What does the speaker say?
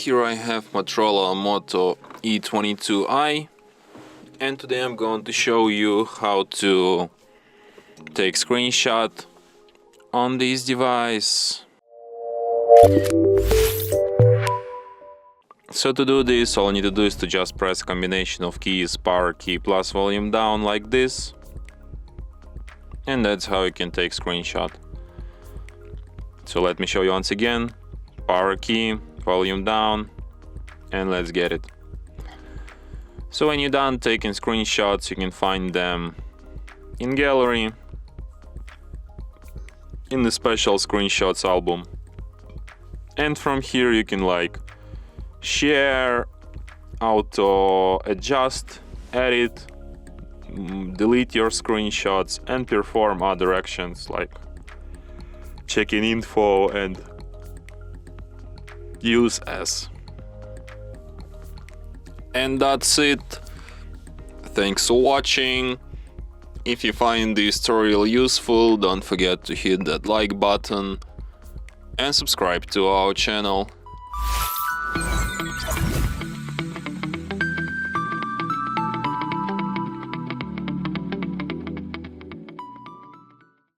here I have MOTOROLA Moto E22i, and today I'm going to show you how to take screenshot on this device. So to do this, all you need to do is to just press a combination of keys, power key plus volume down like this, and that's how you can take screenshot. So let me show you once again. Power key, volume down, and let's get it. So when you're done taking screenshots, you can find them in gallery, in the special screenshots album, and from here you can share, auto adjust, edit, delete your screenshots, and perform other actions like checking info and use as. And that's it. Thanks for watching. If you find this tutorial useful, don't forget to hit that like button and subscribe to our channel.